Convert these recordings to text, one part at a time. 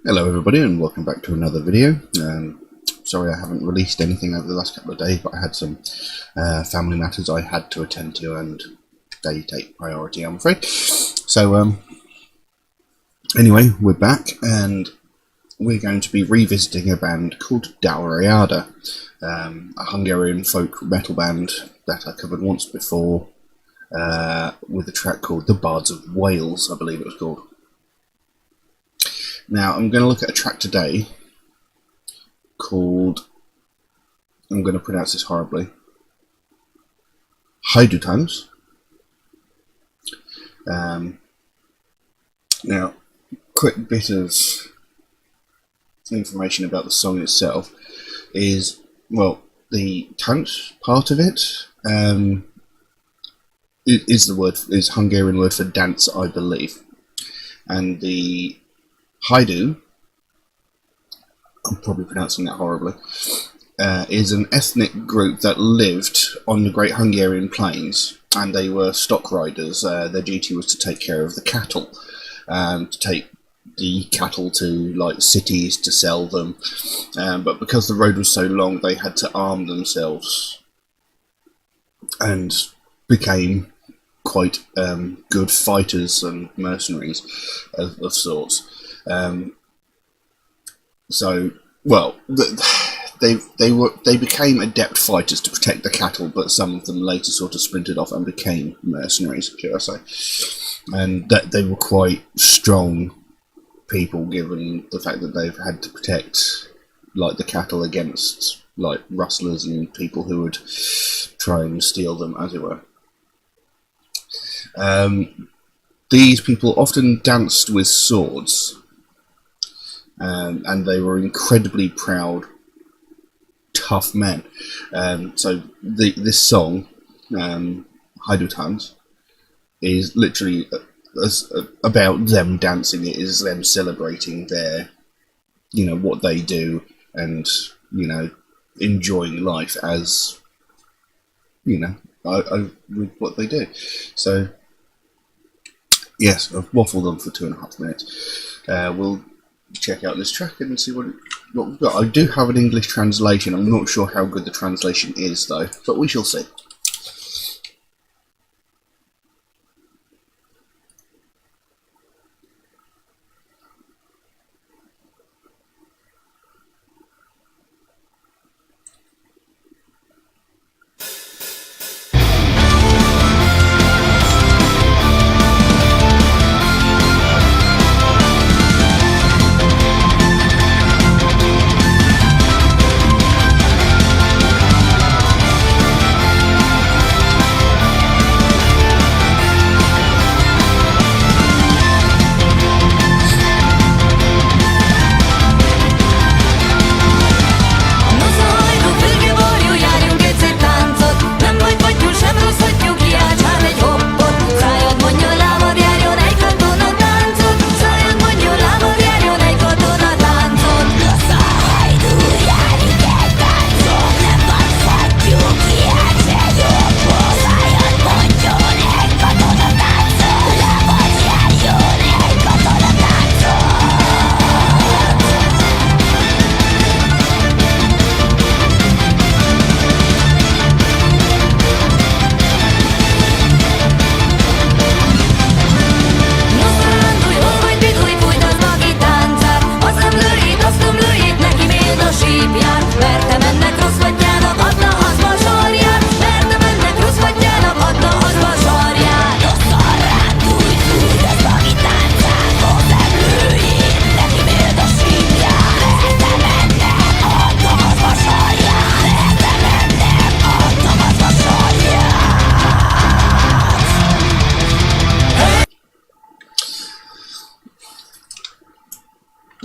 Hello everybody and welcome back to another video. Sorry I haven't released anything over the last couple of days, but I had some family matters I had to attend to and they take priority, I'm afraid. So anyway, we're back and we're going to be revisiting a band called Dalriada, a Hungarian folk metal band that I covered once before with a track called The Bards of Wales, I believe it was called. Now, I'm going to look at a track today called, I'm going to pronounce this horribly, Hajdútánc. Now, quick bit of information about the song itself is, well, the tanz part of it is Hungarian word for dance, I believe, and the Hajdú, I'm probably pronouncing that horribly, is an ethnic group that lived on the Great Hungarian Plains, and they were stock riders. Their duty was to take care of the cattle, to take the cattle to like cities to sell them. But because the road was so long, they had to arm themselves and became quite good fighters and mercenaries of sorts. They became adept fighters to protect the cattle, but some of them later sort of splintered off and became mercenaries, should I say? And that they were quite strong people, given the fact that they've had to protect like the cattle against like rustlers and people who would try and steal them, as it were. These people often danced with swords. And they were incredibly proud, tough men. So this song, Hajdútánc, is literally about them dancing. It is them celebrating their, what they do, and enjoying life as, with what they do. So yes, I've waffled on for 2.5 minutes. We'll check out this track and see what we've got. I do have an English translation. I'm not sure how good the translation is though, but we shall see.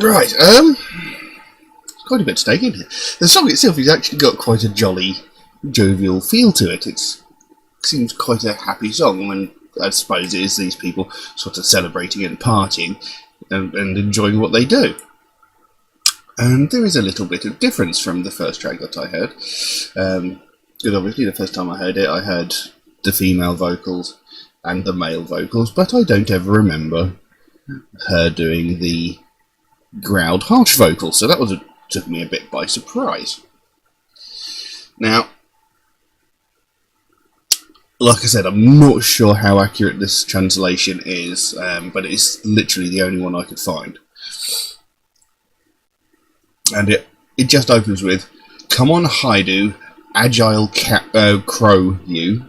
Right, quite a bit to take in here. The song itself has actually got quite a jolly, jovial feel to it. It seems quite a happy song, and I suppose it is these people sort of celebrating and partying and enjoying what they do. And there is a little bit of difference from the first track that I heard. Because obviously the first time I heard it, I heard the female vocals and the male vocals, but I don't ever remember her doing the growled harsh vocals, so that took me a bit by surprise. Now, like I said, I'm not sure how accurate this translation is, but it's literally the only one I could find. And it just opens with, "Come on, Hajdú, agile crow, you.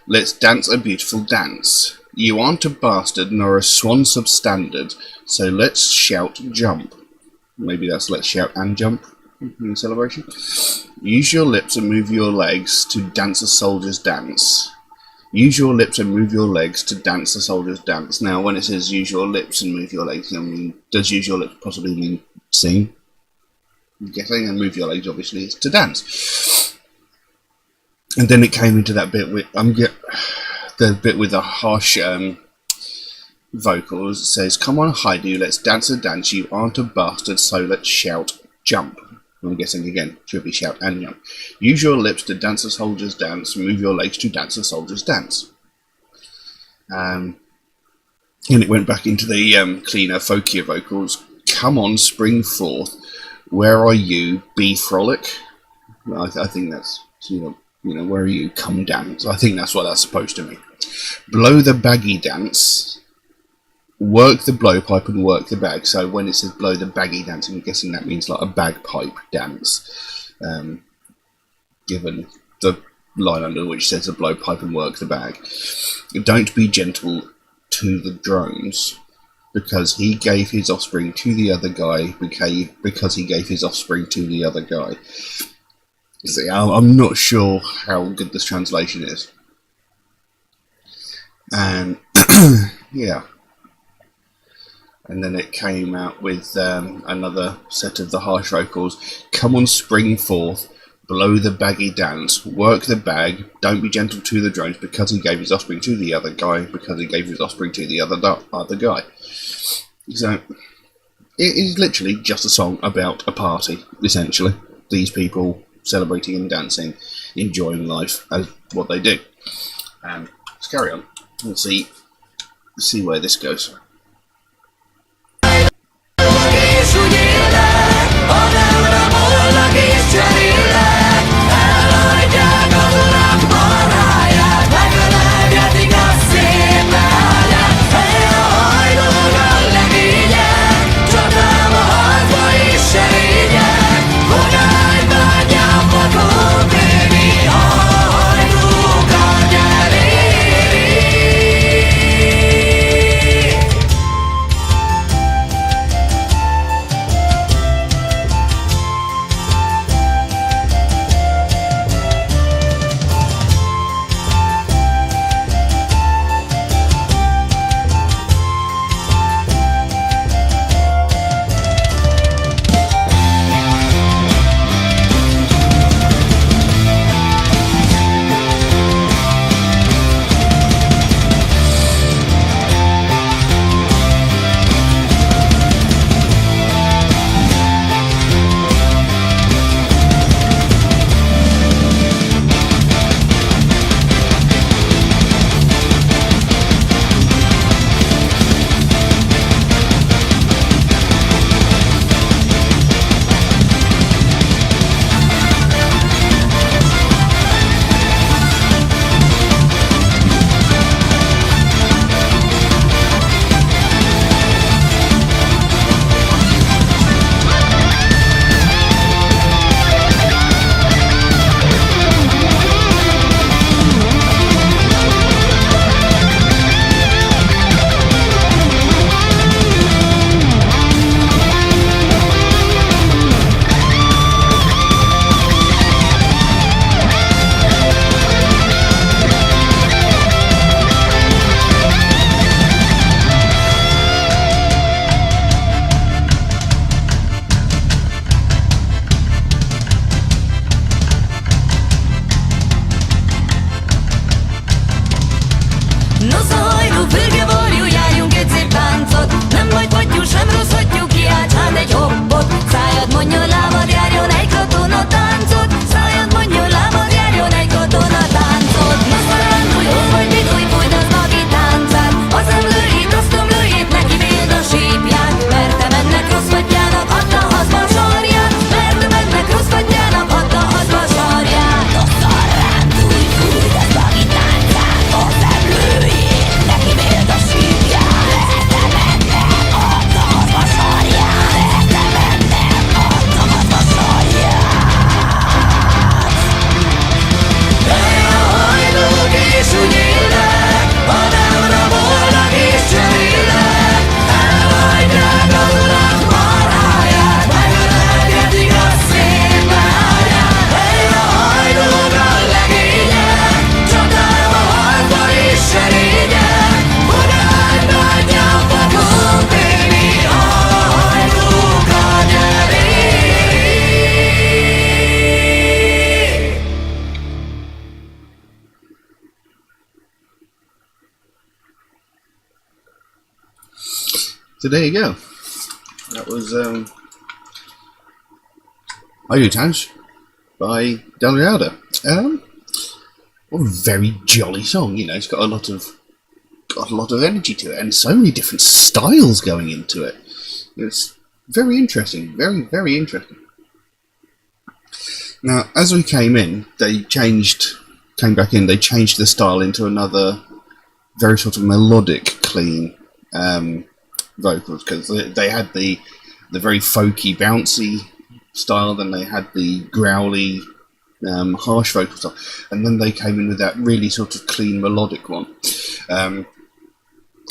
Let's dance a beautiful dance. You aren't a bastard nor a swan substandard, so let's shout jump." Maybe that's let's shout and jump in celebration. "Use your lips and move your legs to dance a soldier's dance. Use your lips and move your legs to dance a soldier's dance." Now, when it says use your lips and move your legs, I mean, does use your lips possibly mean sing? I'm guessing, and move your legs obviously is to dance. And then it came into that bit with the bit with the harsh vocals. It says, "Come on, Hajdú, let's dance a dance. You aren't a bastard, so let's shout jump." I'm guessing again, should be shout and jump. "Use your lips to dance a soldier's dance. Move your legs to dance a soldier's dance." And it went back into the cleaner, folkier vocals. "Come on, spring forth. Where are you? Be frolic." Well, I think that's, where are you? Come dance. I think that's what that's supposed to mean. "Blow the baggy dance. Work the blowpipe and work the bag." So when it says blow the baggy dance, I'm guessing that means like a bagpipe dance. Given the line under which says the blowpipe and work the bag. "Don't be gentle to the drones, because he gave his offspring to the other guy, because he gave his offspring to the other guy." See, I'm not sure how good this translation is. And, yeah. And then it came out with another set of the harsh vocals. "Come on, spring forth, blow the baggy dance, work the bag, don't be gentle to the drones, because he gave his offspring to the other guy, because he gave his offspring to the other guy." So, it is literally just a song about a party, essentially. These people celebrating and dancing, enjoying life as what they do. Let's carry on. We'll see where this goes. So there you go. That was Hajdútánc by Dalriada. What a very jolly song, you know. It's got a lot of energy to it, and so many different styles going into it. It's very interesting, very, very interesting. Now, as we came back in, they changed the style into another very sort of melodic, clean vocals, because they had the very folky, bouncy style, then they had the growly, harsh vocal style, and then they came in with that really sort of clean, melodic one,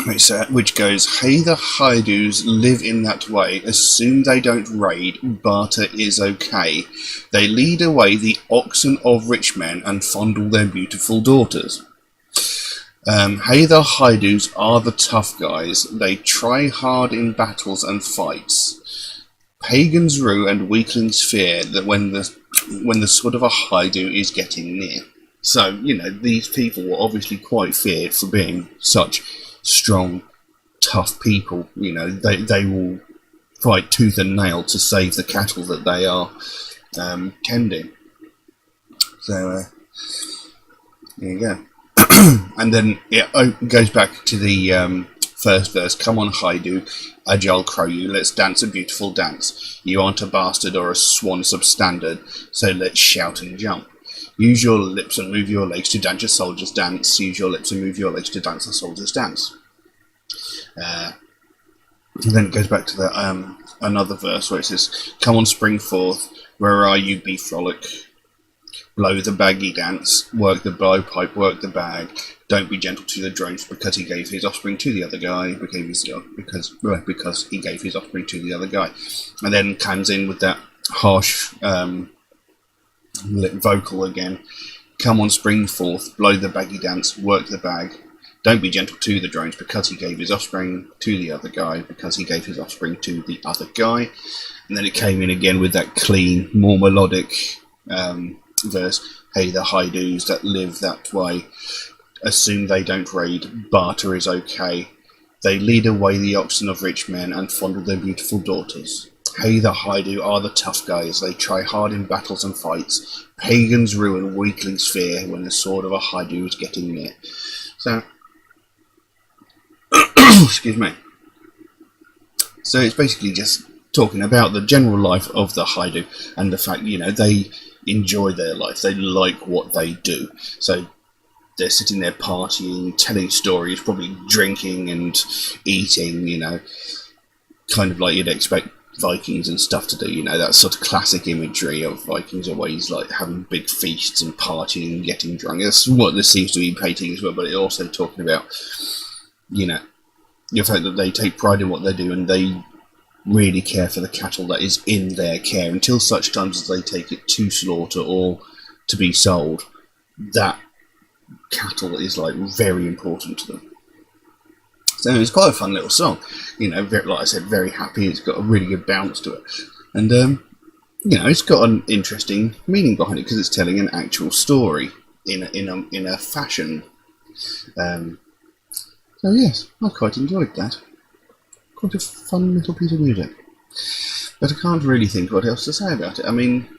which goes, "Hey, the Hajdus live in that way. Assume they don't raid. Barter is okay. They lead away the oxen of rich men and fondle their beautiful daughters. Hey, the Hajdus are the tough guys. They try hard in battles and fights. Pagans rue and weaklings fear that when the sword of a Hajdu is getting near." So, you know, these people were obviously quite feared for being such strong, tough people. You know, they will fight tooth and nail to save the cattle that they are tending. So, there you go. And then it goes back to the first verse. "Come on, Hajdu, Ajal crow you, let's dance a beautiful dance. You aren't a bastard or a swan substandard, so let's shout and jump. Use your lips and move your legs to dance a soldier's dance. Use your lips and move your legs to dance a soldier's dance." And then it goes back to the, another verse where it says, "Come on, spring forth, where are you, be frolic? Blow the baggy dance, work the blowpipe, work the bag. Don't be gentle to the drones, because he gave his offspring to the other guy, because he gave his offspring to the other guy." And then comes in with that harsh vocal again. "Come on, spring forth, blow the baggy dance, work the bag. Don't be gentle to the drones, because he gave his offspring to the other guy, because he gave his offspring to the other guy." And then it came in again with that clean, more melodic verse. "Hey, the Hajdus that live that way. Assume they don't raid. Barter is okay. They lead away the oxen of rich men and fondle their beautiful daughters. Hey, the Hajdu are the tough guys. They try hard in battles and fights. Pagans ruin, weaklings fear when the sword of a Hajdu is getting near." So, excuse me. So it's basically just talking about the general life of the Hajdu and the fact, you know, they enjoy their life. They like what they do. So they're sitting there partying, telling stories, probably drinking and eating, you know, kind of like you'd expect Vikings and stuff to do, you know, that sort of classic imagery of Vikings always like having big feasts and partying and getting drunk. That's what this seems to be painting as well, but it's also talking about, you know, the fact that they take pride in what they do and they really care for the cattle that is in their care until such times as they take it to slaughter or to be sold. That cattle is like very important to them. So it's quite a fun little song, you know. Very, like I said, very happy. It's got a really good bounce to it, and you know, it's got an interesting meaning behind it because it's telling an actual story in a fashion. So yes, I quite enjoyed that. Quite a fun little piece of music. But I can't really think what else to say about it. I mean,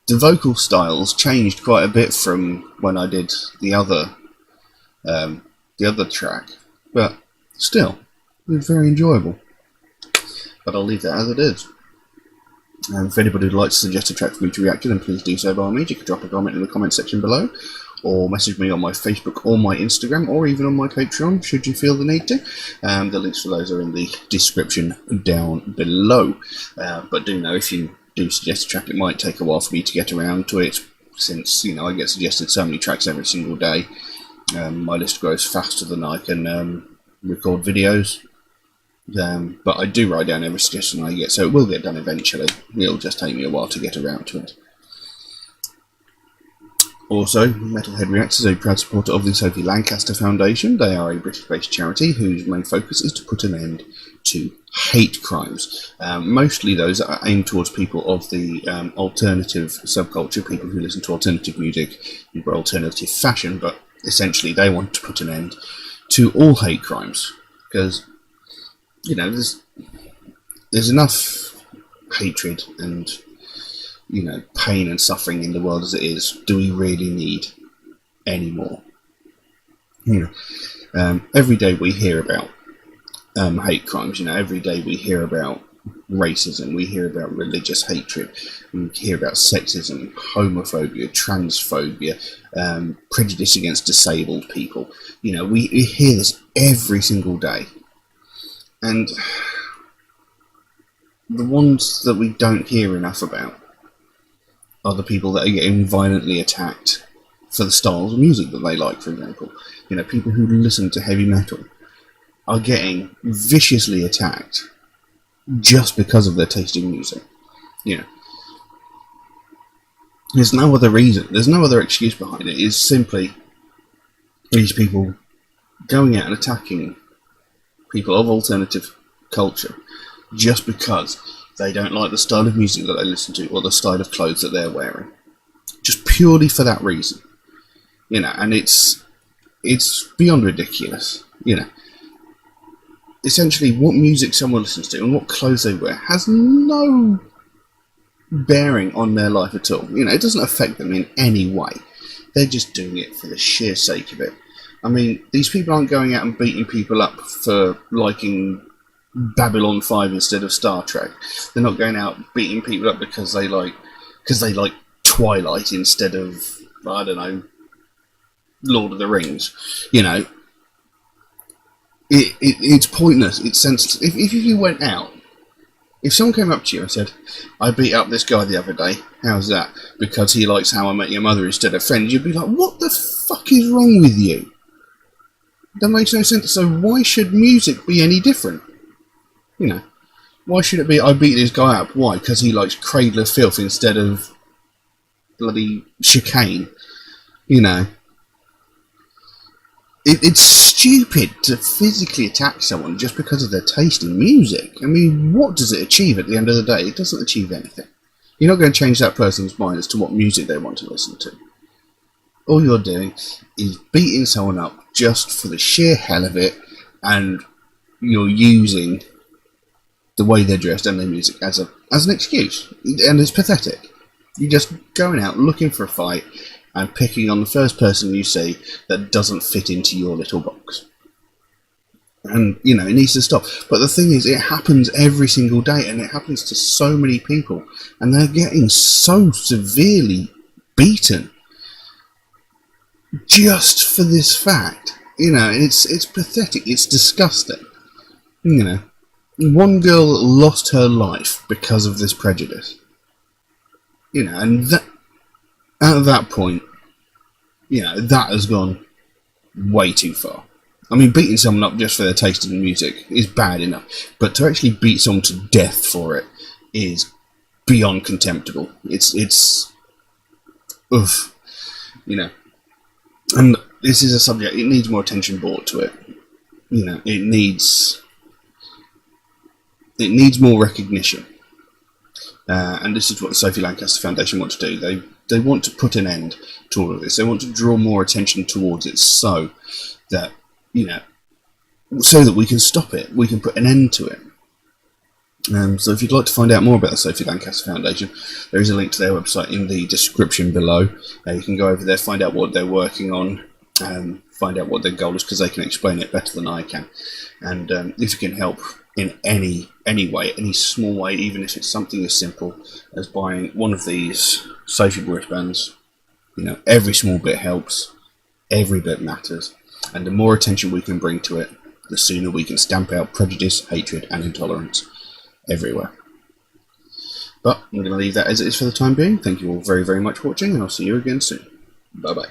the vocal styles changed quite a bit from when I did the other track, but still, it was very enjoyable. But I'll leave that as it is. If anybody would like to suggest a track for me to react to, then please do so by all means. You can drop a comment in the comment section below, or message me on my Facebook or my Instagram, or even on my Patreon, should you feel the need to. The links for those are in the description down below. But do know, if you do suggest a track, it might take a while for me to get around to it, since, you know, I get suggested so many tracks every single day. My list grows faster than I can record videos. But I do write down every suggestion I get, so it will get done eventually. It'll just take me a while to get around to it. Also, Metalhead Reacts is a proud supporter of the Sophie Lancaster Foundation. They are a British-based charity whose main focus is to put an end to hate crimes. Mostly those are aimed towards people of the alternative subculture, people who listen to alternative music and alternative fashion, but essentially they want to put an end to all hate crimes, because you know, there's enough hatred and, you know, pain and suffering in the world as it is. Do we really need any more? You know, every day we hear about hate crimes. You know, every day we hear about racism, we hear about religious hatred, we hear about sexism, homophobia, transphobia, prejudice against disabled people. You know, we hear this every single day. And the ones that we don't hear enough about are the people that are getting violently attacked for the styles of music that they like, for example. You know, people who listen to heavy metal are getting viciously attacked just because of their taste in music. You know, there's no other reason, there's no other excuse behind it. It's simply these people going out and attacking people of alternative culture just because they don't like the style of music that they listen to or the style of clothes that they're wearing. Just purely for that reason. You know, and it's beyond ridiculous. You know, essentially what music someone listens to and what clothes they wear has no bearing on their life at all. You know, it doesn't affect them in any way. They're just doing it for the sheer sake of it. I mean, these people aren't going out and beating people up for liking Babylon 5 instead of Star Trek. They're not going out beating people up because they like Twilight instead of, I don't know, Lord of the Rings. You know, it's pointless. It's sensitive. If you went out, if someone came up to you and said, I beat up this guy the other day, how's that? Because he likes How I Met Your Mother instead of Friends, you'd be like, what the fuck is wrong with you? That makes no sense. So why should music be any different? You know, why should it be, I beat this guy up? Why? Because he likes Cradle of Filth instead of bloody Chicane. You know, it's stupid to physically attack someone just because of their taste in music. I mean, what does it achieve at the end of the day? It doesn't achieve anything. You're not going to change that person's mind as to what music they want to listen to. All you're doing is beating someone up just for the sheer hell of it, and you're using the way they're dressed and their music as an excuse. And it's pathetic. You're just going out looking for a fight and picking on the first person you see that doesn't fit into your little box. And, you know, it needs to stop. But the thing is, it happens every single day, and it happens to so many people, and they're getting so severely beaten just for this fact. You know, it's pathetic. It's disgusting. You know, one girl lost her life because of this prejudice. You know, and that, at that point, you know, that has gone way too far. I mean, beating someone up just for their taste in music is bad enough, but to actually beat someone to death for it is beyond contemptible. It's oof, you know. And this is a subject, it needs more attention brought to it. You know, it needs more recognition. And this is what the Sophie Lancaster Foundation want to do. They want to put an end to all of this. They want to draw more attention towards it so that, you know, so that we can stop it. We can put an end to it. So if you'd like to find out more about the Sophie Lancaster Foundation, there is a link to their website in the description below. You can go over there, find out what they're working on, find out what their goal is, because they can explain it better than I can. And if you can help in any way, any small way, even if it's something as simple as buying one of these Sophie wristbands, you know, every small bit helps, every bit matters, and the more attention we can bring to it, the sooner we can stamp out prejudice, hatred, and intolerance everywhere. But I'm going to leave that as it is for the time being. Thank you all very, very much for watching, and I'll see you again soon. Bye bye.